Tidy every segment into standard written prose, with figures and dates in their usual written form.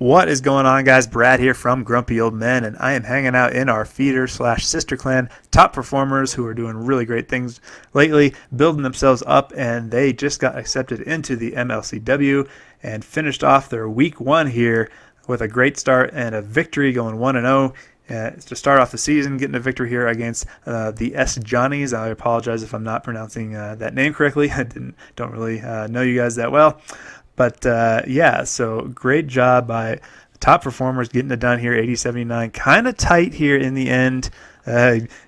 What is going on, guys? Brad here from Grumpy Old Men, and I am hanging out in our feeder / sister clan top performers who are doing really great things lately, building themselves up, and they just got accepted into the MLCW and finished off their week 1 here with a great start and a victory, going 1-0. To start off the season, getting a victory here against the sjonnies. I apologize if I'm not pronouncing that name correctly. I don't really know you guys that well. But yeah, so great job by top performers getting it done here, 80-79. Kind of tight here in the end.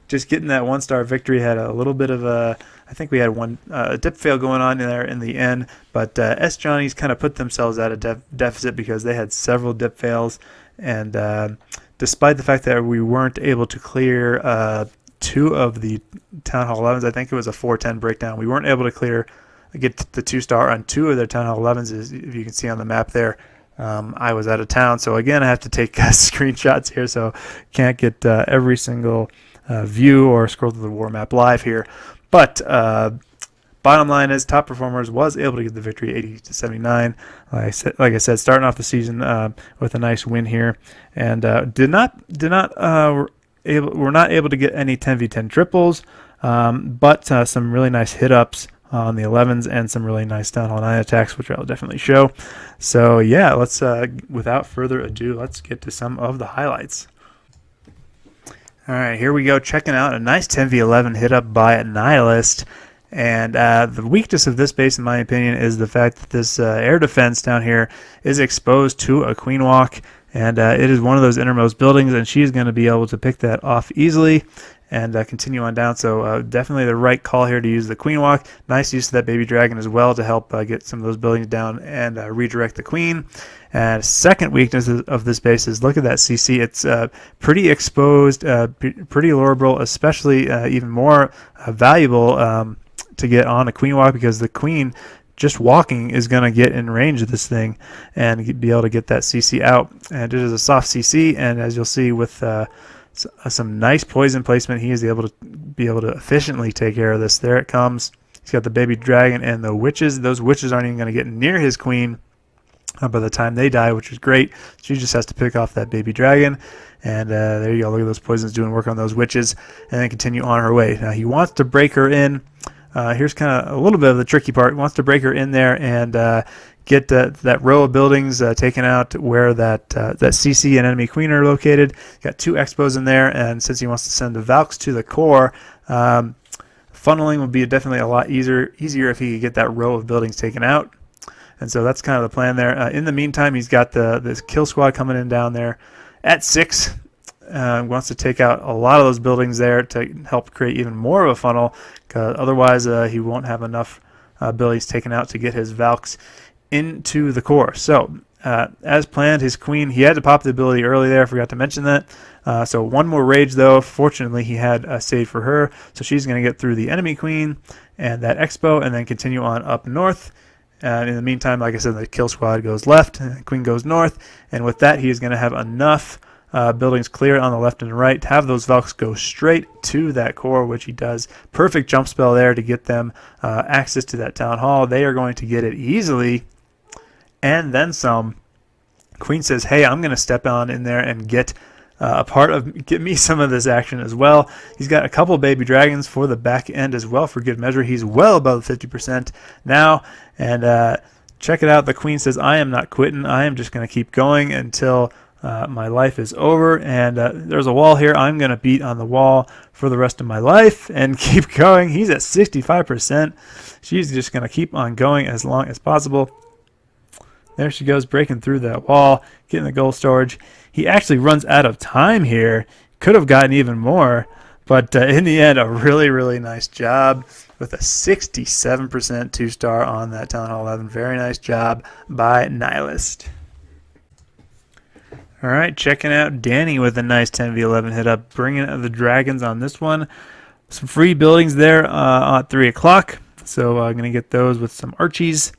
Just getting that 1-star victory. Had a little bit of I think we had one dip fail going on in there in the end. But sjonnies kind of put themselves at a deficit because they had several dip fails. And despite the fact that we weren't able to clear 2 of the Town Hall 11s, I think it was a 410 breakdown. We weren't able to get the 2-star on 2 of their Town Hall 11s, if you can see on the map there. I was out of town, so again I have to take screenshots here, so can't get every single view or scroll through the war map live here. But bottom line is, top performers was able to get the victory, 80-79. Like I said, starting off the season with a nice win here, and we're not able to get any 10v10 triples, but some really nice hit ups on the 11s and some really nice Town Hall 9 attacks, which I'll definitely show. So yeah, let's without further ado, let's get to some of the highlights. All right, here we go, checking out a nice 10v11 hit up by Nihilist. And the weakness of this base, in my opinion, is the fact that this air defense down here is exposed to a queen walk, and it is one of those innermost buildings, and she's going to be able to pick that off easily and continue on down. So definitely the right call here to use the queen walk. Nice use of that baby dragon as well to help get some of those buildings down and redirect the queen. And second weakness of this base is, look at that CC. It's pretty exposed, pretty lurable, especially even more valuable to get on a queen walk, because the queen just walking is going to get in range of this thing and be able to get that CC out. And it is a soft CC, and as you'll see with some nice poison placement, he is able to efficiently take care of this. There it comes. He's got the baby dragon and the witches. Those witches aren't even going to get near his queen by the time they die, which is great. She just has to pick off that baby dragon, and there you go. Look at those poisons doing work on those witches, and then continue on her way. Now he wants to break her in. Here's kind of a little bit of the tricky part. He wants to break her in there and get that row of buildings taken out where that CC and enemy queen are located. Got 2 expos in there, and since he wants to send the Valks to the core, funneling would be definitely a lot easier if he could get that row of buildings taken out. And so that's kind of the plan there. In the meantime, he's got this kill squad coming in down there at 6. Wants to take out a lot of those buildings there to help create even more of a funnel, because otherwise he won't have enough buildings taken out to get his Valks into the core. So as planned, his queen, he had to pop the ability early there. I forgot to mention that. So one more rage though. Fortunately, he had a save for her, so she's going to get through the enemy queen and that expo, and then continue on up north. In the meantime, like I said, the kill squad goes left, and the queen goes north, and with that, he is going to have enough buildings cleared on the left and right to have those Valks go straight to that core, which he does. Perfect jump spell there to get them access to that town hall. They are going to get it easily, and then some. Queen says, hey, I'm going to step on in there and get get me some of this action as well. He's got a couple baby dragons for the back end as well, for good measure. He's well above 50% now, and check it out. The queen says, I am not quitting. I am just going to keep going until my life is over, and there's a wall here. I'm going to beat on the wall for the rest of my life and keep going. He's at 65%. She's just going to keep on going as long as possible. There she goes, breaking through that wall, getting the gold storage. He actually runs out of time here. Could have gotten even more, but in the end, a really, really nice job with a 67% 2-star on that Town Hall 11. Very nice job by Nihilist. All right, checking out Danny with a nice 10v11 hit up, bringing the dragons on this one. Some free buildings there at 3 o'clock, so I'm going to get those with some Archies.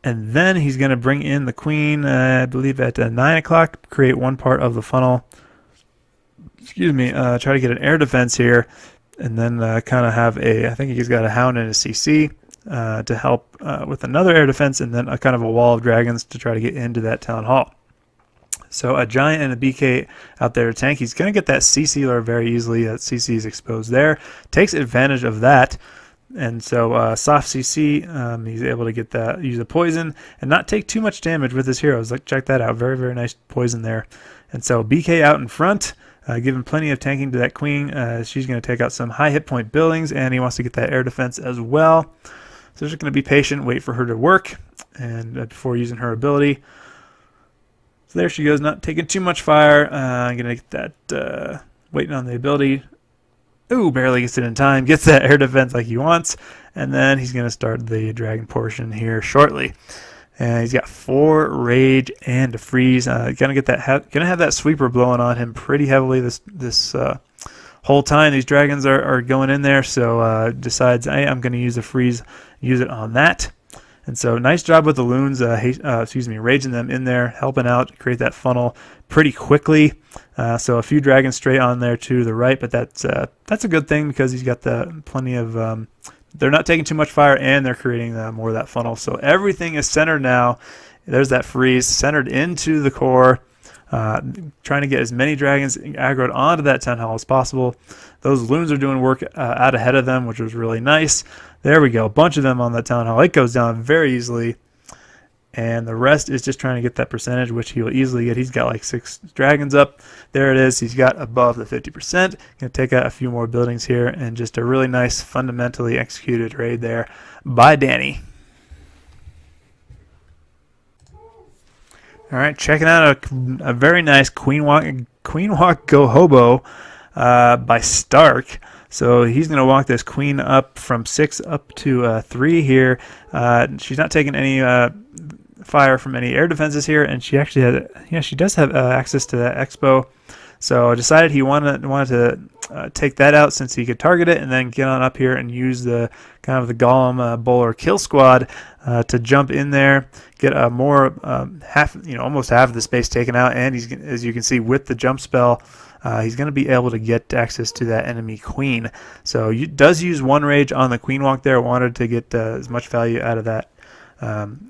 And then he's going to bring in the queen, I believe, at 9 o'clock, create one part of the funnel. Excuse me, try to get an air defense here, and then kind of have I think he's got a hound and a CC to help with another air defense, and then a kind of a wall of dragons to try to get into that town hall. So a giant and a BK out there to tank. He's going to get that CC lure very easily. That CC is exposed there. Takes advantage of that. And so soft CC, he's able to get that, use a poison, and not take too much damage with his heroes. Like, check that out. Very, very nice poison there. And so BK out in front, giving plenty of tanking to that queen. She's going to take out some high hit point buildings, and he wants to get that air defense as well. So just going to be patient, wait for her to work, and before using her ability. So there she goes, not taking too much fire. I'm going to get that, waiting on the ability. Ooh, barely gets it in time. Gets that air defense like he wants. And then he's going to start the dragon portion here shortly. And he's got 4 rage and a freeze. Gonna get that. Gonna have that sweeper blowing on him pretty heavily this whole time. These dragons are going in there. So decides, hey, I'm going to use a freeze. Use it on that. And so nice job with the loons, raging them in there, helping out, create that funnel pretty quickly. So a few dragons straight on there to the right, but that's a good thing because he's got plenty of, they're not taking too much fire and they're creating more of that funnel. So everything is centered now. There's that freeze centered into the core, trying to get as many dragons aggroed onto that town hall as possible. Those loons are doing work out ahead of them, which was really nice. There we go, a bunch of them on that town hall. It goes down very easily, and the rest is just trying to get that percentage, which he will easily get. He's got like 6 dragons up. There it is. He's got above the 50%. Going to take out a few more buildings here, and just a really nice, fundamentally executed raid there by Danny. All right, checking out a very nice Queen Walk Go Hobo by Stark. So he's going to walk this queen up from 6 up to 3 here. She's not taking any fire from any air defenses here, and she actually she does have access to that expo. So I decided he wanted to take that out since he could target it, and then get on up here and use the kind of the golem bowler kill squad to jump in there, get a more almost half of the space taken out, and he's, as you can see, with the jump spell. He's going to be able to get access to that enemy queen. So he does use 1 rage on the queen walk there. Wanted to get as much value out of that,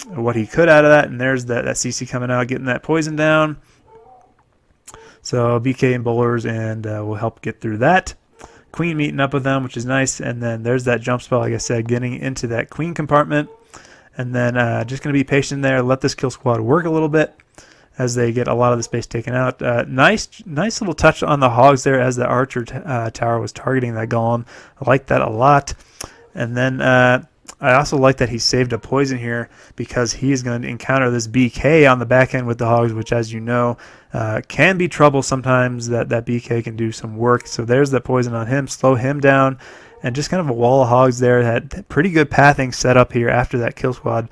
what he could out of that. And there's that CC coming out, getting that poison down. So BK and bowlers, and we'll help get through that. Queen meeting up with them, which is nice. And then there's that jump spell, like I said, getting into that queen compartment. And then just going to be patient there. Let this kill squad work a little bit as they get a lot of the space taken out. Nice little touch on the hogs there as the archer tower was targeting that golem. I like that a lot. And then I also like that he saved a poison here because he's going to encounter this BK on the back end with the hogs, which, as you know, can be trouble sometimes. That BK can do some work. So there's the poison on him, slow him down, and just kind of a wall of hogs there. Had pretty good pathing set up here after that kill squad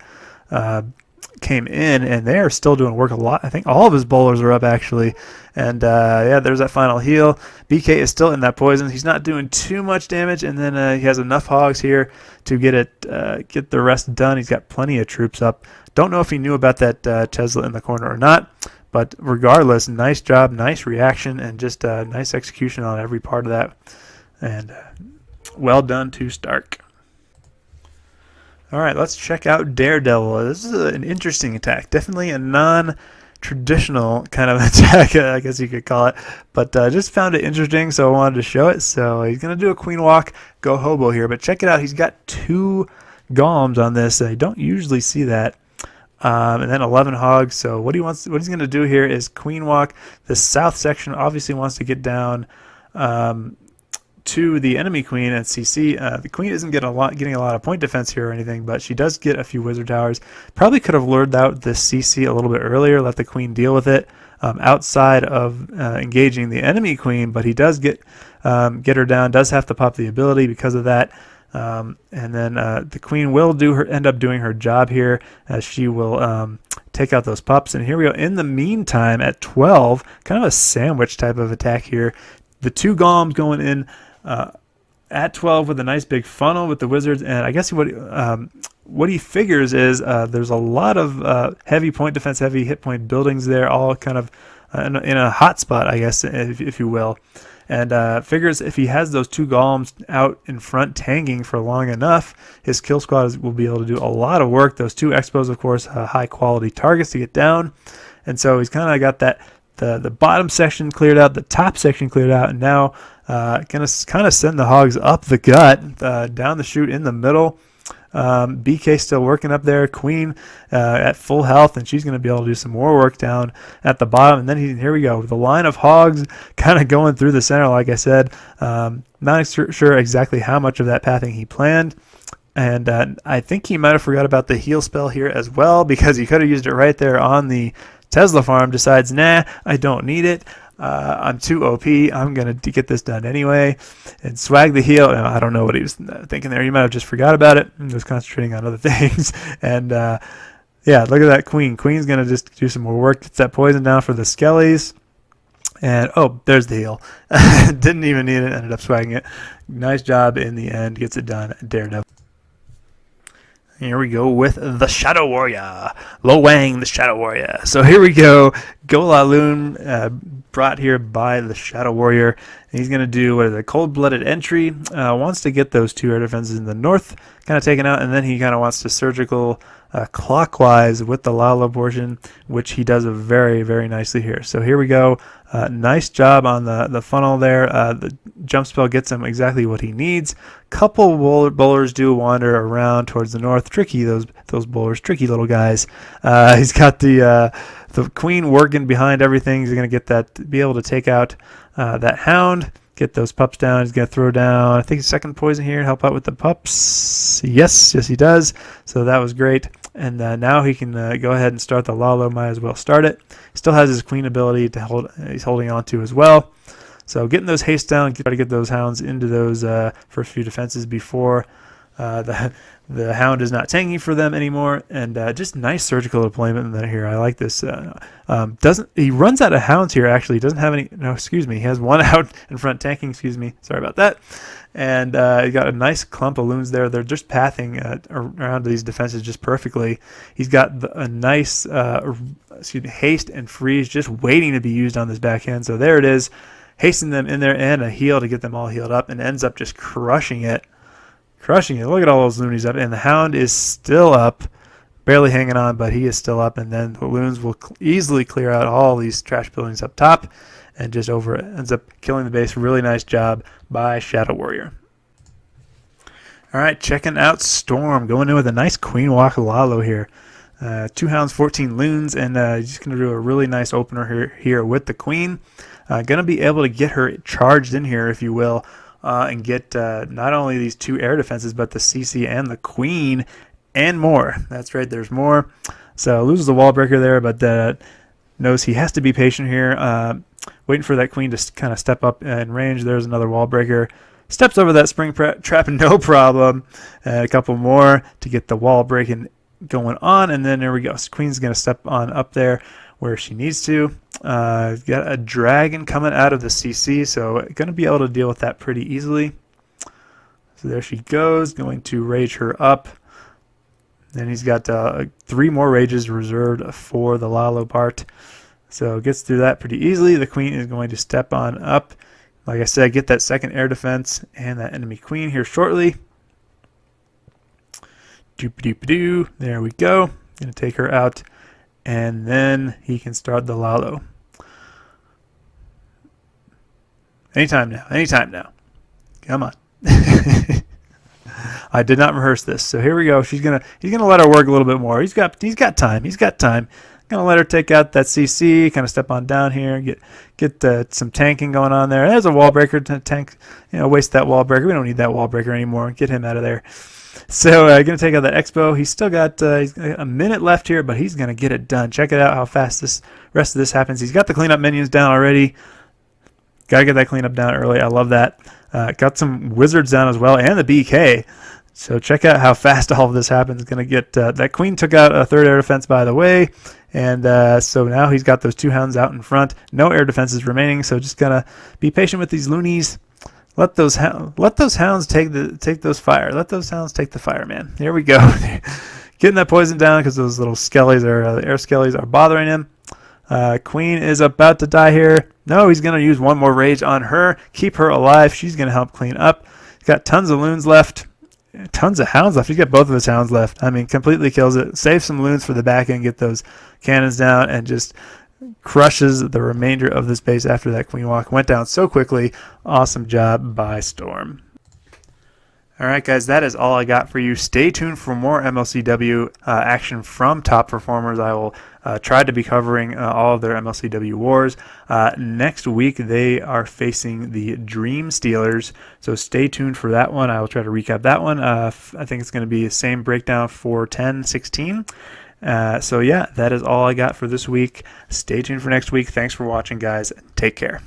came in, and they are still doing work a lot. I think all of his bowlers are up actually, and there's that final heal. BK is still in that poison. He's not doing too much damage, and then he has enough hogs here to get the rest done. He's got plenty of troops up. Don't know if he knew about that Tesla in the corner or not, but regardless, nice job, nice reaction, and just nice execution on every part of that, and well done to Stark. All right, let's check out Daredevil. This is an interesting attack. Definitely a non-traditional kind of attack, I guess you could call it. But just found it interesting, so I wanted to show it. So he's going to do a queen walk, go hobo here. But check it out. He's got 2 golems on this. I don't usually see that. And then 11 hogs. So what he's going to do here is queen walk. The south section obviously wants to get down to the enemy queen and CC. The queen isn't getting a lot of point defense here or anything, but she does get a few wizard towers. Probably could have lured out the CC a little bit earlier, let the queen deal with it outside of engaging the enemy queen, but he does get her down, does have to pop the ability because of that. And then the queen will end up doing her job here, as she will take out those pups. And here we go. In the meantime, at 12, kind of a sandwich type of attack here. The 2 golems going in at 12 with a nice big funnel with the wizards, and I guess what he figures is there's a lot of heavy point defense, heavy hit point buildings there, all kind of in a hot spot, I guess, if you will. And figures if he has those 2 golems out in front tanking for long enough, his kill squad will be able to do a lot of work. Those 2 expos, of course, high quality targets to get down. And so he's kind of got the bottom section cleared out, the top section cleared out, and now gonna kind of send the hogs up the gut, down the chute in the middle. BK still working up there. Queen at full health, and she's going to be able to do some more work down at the bottom. And then here we go. The line of hogs kind of going through the center, like I said. Not sure exactly how much of that pathing he planned. And I think he might have forgot about the heal spell here as well, because he could have used it right there on the Tesla farm. Decides, nah, I don't need it. I'm too OP. I'm going to get this done anyway. And swag the heal. I don't know what he was thinking there. He might have just forgot about it and was concentrating on other things. And yeah, look at that queen. Queen's going to just do some more work. Gets that poison down for the skellies. And, oh, there's the heal. Didn't even need it. Ended up swagging it. Nice job in the end. Gets it done. Daredevil. Here we go with the Shadow Warrior. Lo Wang, the Shadow Warrior. So here we go. Go La Lune, brought here by the Shadow Warrior. And he's going to do, what is it, cold-blooded entry. Wants to get those 2 air defenses in the north kind of taken out. And then he kind of wants to surgical clockwise with the Lalo portion, which he does very, very nicely here. So here we go. Nice job on the funnel there. The jump spell gets him exactly what he needs. Couple bowlers do wander around towards the north. Tricky, those bowlers, tricky little guys. He's got the queen working behind everything. He's going to get that, be able to take out that hound, get those pups down. He's going to throw down, I think, second poison here, help out with the pups. Yes, he does. So that was great. And now he can go ahead and start the Lalo. Might as well start it. Still has his queen ability to hold. He's holding on to as well. So getting those haste down, try to get those hounds into those first few defenses before the hound is not tanking for them anymore. And just nice surgical deployment in here. I like this. He runs out of hounds here? Actually, he doesn't have any. No, excuse me. He has one out in front tanking. Excuse me. Sorry about that. And he got a nice clump of loons there. They're just pathing around these defenses just perfectly. He's got a nice haste and freeze just waiting to be used on this backhand. So there it is. Hasting them in there and a heal to get them all healed up, and ends up just crushing it. Look at all those loonies up. And the hound is still up. Barely hanging on, but he is still up. And then the loons will easily clear out all these trash buildings up top. And just ends up killing the base. Really nice job by Shadow Warrior. All right, checking out Storm. Going in with a nice Queen Walk Lalo here. 2 hounds, 14 loons, and he's going to do a really nice opener here with the Queen. Going to be able to get her charged in here, if you will, and get not only these 2 air defenses, but the CC and the Queen and more. That's right, there's more. So loses the wall breaker there, but knows he has to be patient here. Waiting for that Queen to kind of step up in range. There's another wall breaker. Steps over that spring trap, no problem. A couple more to get the wall breaking going on, and then there we go. So Queen's going to step on up there where she needs to. Got a dragon coming out of the CC, so going to be able to deal with that pretty easily. So there she goes, going to rage her up. Then he's got 3 more rages reserved for the Lalo part. So gets through that pretty easily. The Queen is going to step on up. Like I said, get that second air defense and that enemy Queen here shortly. Doop-a-doop-a-doo. There we go. Going to take her out. And then he can start the Lalo. Anytime now. Come on. I did not rehearse this. So here we go. He's gonna let her work a little bit more. He's got time. Gonna let her take out that CC, kind of step on down here, get some tanking going on there. There's a wall breaker to tank, waste that wall breaker. We don't need that wall breaker anymore. Get him out of there. So gonna take out that Expo. He's still got a minute left here, but he's gonna get it done. Check it out how fast this rest of this happens. He's got the cleanup minions down already. Gotta get that cleanup down early. I love that. Got some wizards down as well, and the BK. So check out how fast all of this happens. Going to get that Queen took out a 3rd air defense, by the way, and so now he's got those 2 hounds out in front. No air defenses remaining, so just gonna be patient with these loonies. Let those hounds take those fire. Let those hounds take the fire, man. Here we go. Getting that poison down because those little skellies the air skellies are bothering him. Queen is about to die here. No, he's going to use one more rage on her. Keep her alive. She's going to help clean up. He's got tons of loons left. Tons of hounds left. He's got both of his hounds left. I mean, completely kills it. Save some loons for the back end. Get those cannons down and just crushes the remainder of this base after that queen walk. Went down so quickly. Awesome job by Storm. Alright guys, that is all I got for you. Stay tuned for more MLCW action from top performers. I will try to be covering all of their MLCW wars. Next week they are facing the Dream Stealers, so stay tuned for that one. I will try to recap that one. I think it's going to be the same breakdown for 10-16. So yeah, that is all I got for this week. Stay tuned for next week. Thanks for watching guys. Take care.